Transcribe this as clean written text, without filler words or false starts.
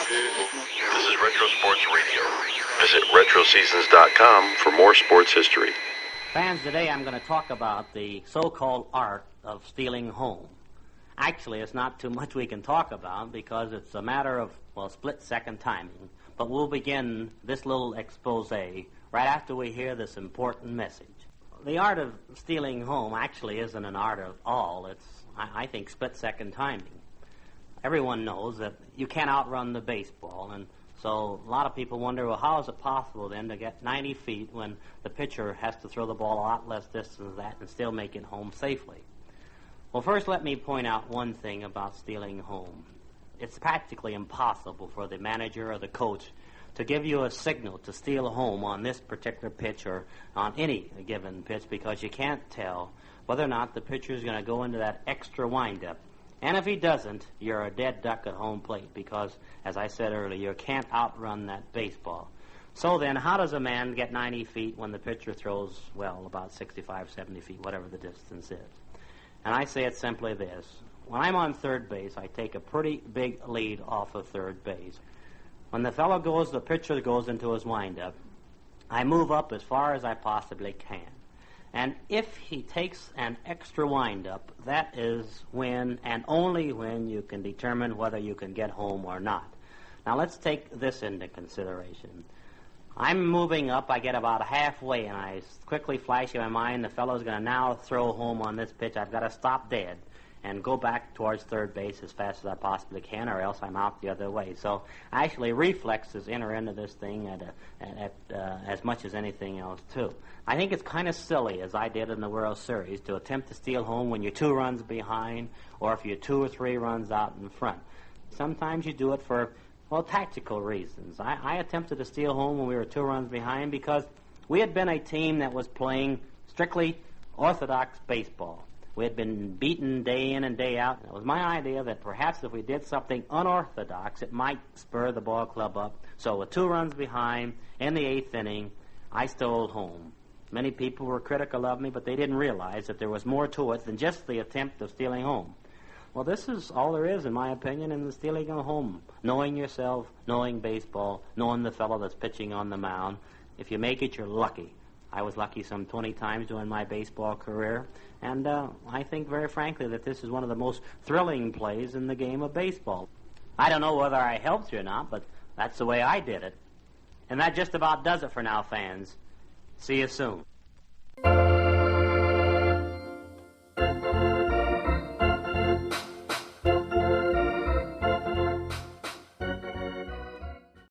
This is Retro Sports Radio. Visit RetroSeasons.com for more sports history. Fans, today I'm going to talk about the so-called art of stealing home. Actually, it's not too much we can talk about because it's a matter of, split-second timing. But we'll begin this little expose right after we hear this important message. The art of stealing home actually isn't an art at all. It's, I think, split-second timing. Everyone knows that you can't outrun the baseball, and so a lot of people wonder, well, how is it possible then to get 90 feet when the pitcher has to throw the ball a lot less distance than that and still make it home safely? Well, first let me point out one thing about stealing home. It's practically impossible for the manager or the coach to give you a signal to steal home on this particular pitch or on any given pitch because you can't tell whether or not the pitcher is going to go into that extra windup. And if he doesn't, you're a dead duck at home plate because, as I said earlier, you can't outrun that baseball. So then, how does a man get 90 feet when the pitcher throws, about 65, 70 feet, whatever the distance is? And I say it simply this. When I'm on third base, I take a pretty big lead off of third base. When the pitcher goes into his windup, I move up as far as I possibly can. And if he takes an extra windup, that is when and only when you can determine whether you can get home or not. Now let's take this into consideration. I'm moving up, I get about halfway, and I quickly flash in my mind, the fellow's going to now throw home on this pitch. I've got to stop dead and go back towards third base as fast as I possibly can, or else I'm out the other way. So actually reflexes enter into this thing as much as anything else, too. I think it's kind of silly, as I did in the World Series, to attempt to steal home when you're 2 runs behind or if you're 2 or 3 runs out in front. Sometimes you do it for, tactical reasons. I attempted to steal home when we were 2 runs behind because we had been a team that was playing strictly orthodox baseball. We had been beaten day in and day out. It was my idea that perhaps if we did something unorthodox, it might spur the ball club up. So with 2 runs behind in the 8th inning, I stole home. Many people were critical of me, but they didn't realize that there was more to it than just the attempt of stealing home. Well, this is all there is, in my opinion, in the stealing of home. Knowing yourself, knowing baseball, knowing the fellow that's pitching on the mound. If you make it, you're lucky. I was lucky some 20 times during my baseball career, and I think very frankly that this is one of the most thrilling plays in the game of baseball. I don't know whether I helped you or not, but that's the way I did it. And that just about does it for now, fans. See you soon.